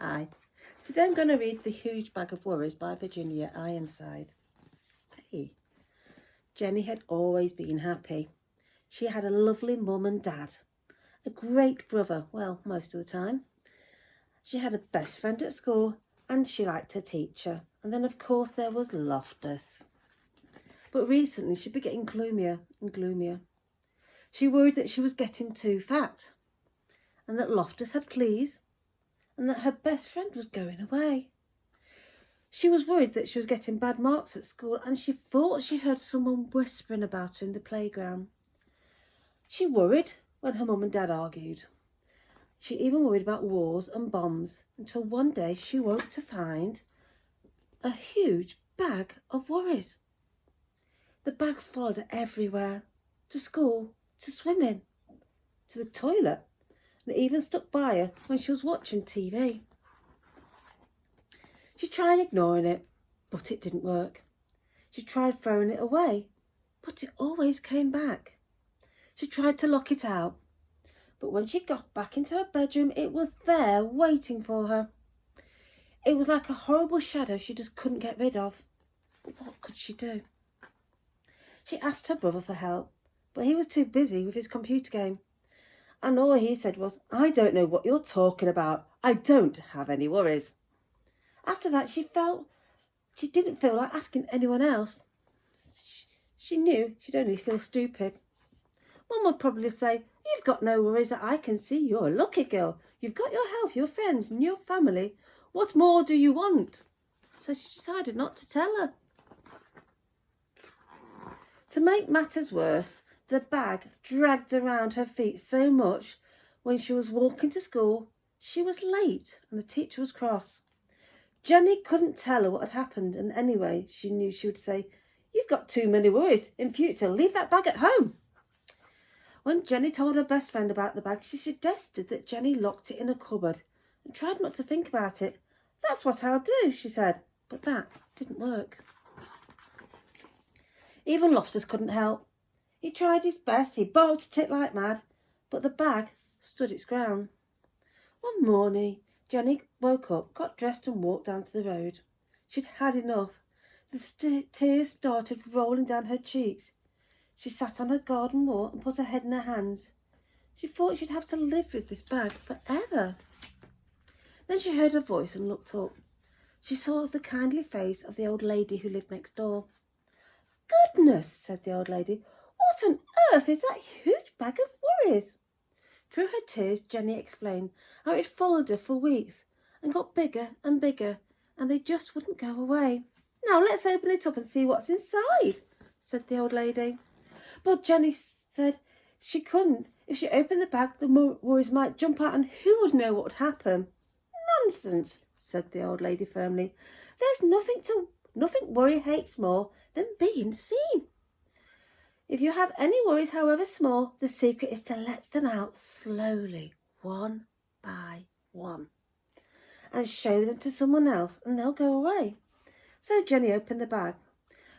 Hi. Today I'm going to read The Huge Bag of Worries by Virginia Ironside. Hey. Jenny had always been happy. She had a lovely mum and dad, a great brother, well, most of the time. She had a best friend at school and she liked her teacher. And then, of course, there was Loftus. But recently she'd been getting gloomier and gloomier. She worried that she was getting too fat and that Loftus had fleas and that her best friend was going away. She was worried that she was getting bad marks at school and she thought she heard someone whispering about her in the playground. She worried when her mum and dad argued. She even worried about wars and bombs until one day she woke to find a huge bag of worries. The bag followed her everywhere, to school, to swimming, to the toilet, and it even stuck by her when she was watching TV. She tried ignoring it, but it didn't work. She tried throwing it away, but it always came back. She tried to lock it out, but when she got back into her bedroom, it was there waiting for her. It was like a horrible shadow she just couldn't get rid of. But what could she do? She asked her brother for help, but he was too busy with his computer game. And all he said was, "I don't know what you're talking about. I don't have any worries." After that, she didn't feel like asking anyone else. She knew she'd only feel stupid. Mum would probably say, "You've got no worries that I can see. You're a lucky girl. You've got your health, your friends and your family. What more do you want?" So she decided not to tell her. To make matters worse, the bag dragged around her feet so much when she was walking to school, she was late and the teacher was cross. Jenny couldn't tell her what had happened, and anyway, she knew she would say, "You've got too many worries. In future, leave that bag at home." When Jenny told her best friend about the bag, she suggested that Jenny locked it in a cupboard and tried not to think about it. "That's what I'll do," she said, but that didn't work. Even Loftus couldn't help. He tried his best, he barked at it like mad, but the bag stood its ground. One morning, Jenny woke up, got dressed and walked down to the road. She'd had enough. The tears started rolling down her cheeks. She sat on her garden wall and put her head in her hands. She thought she'd have to live with this bag forever. Then she heard a voice and looked up. She saw the kindly face of the old lady who lived next door. "Goodness," said the old lady, "what on earth is that huge bag of worries?" Through her tears, Jenny explained how it followed her for weeks and got bigger and bigger, and they just wouldn't go away. "Now let's open it up and see what's inside," said the old lady. But Jenny said she couldn't. If she opened the bag, the worries might jump out and who would know what would happen. "Nonsense," said the old lady firmly. "There's nothing worry hates more than being seen. If you have any worries, however small, the secret is to let them out slowly, one by one, and show them to someone else and they'll go away." So Jenny opened the bag.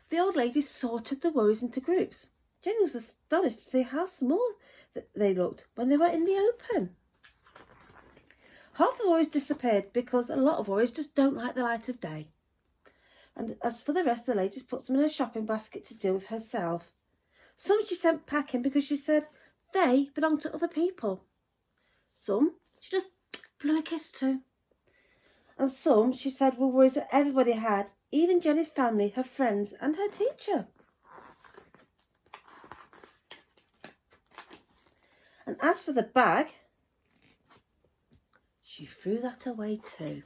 The old lady sorted the worries into groups. Jenny was astonished to see how small they looked when they were in the open. Half the worries disappeared because a lot of worries just don't like the light of day. And as for the rest, the lady put them in her shopping basket to deal with herself. Some she sent packing because she said they belonged to other people. Some she just blew a kiss to. And some she said were worries that everybody had, even Jenny's family, her friends and her teacher. And as for the bag, she threw that away too.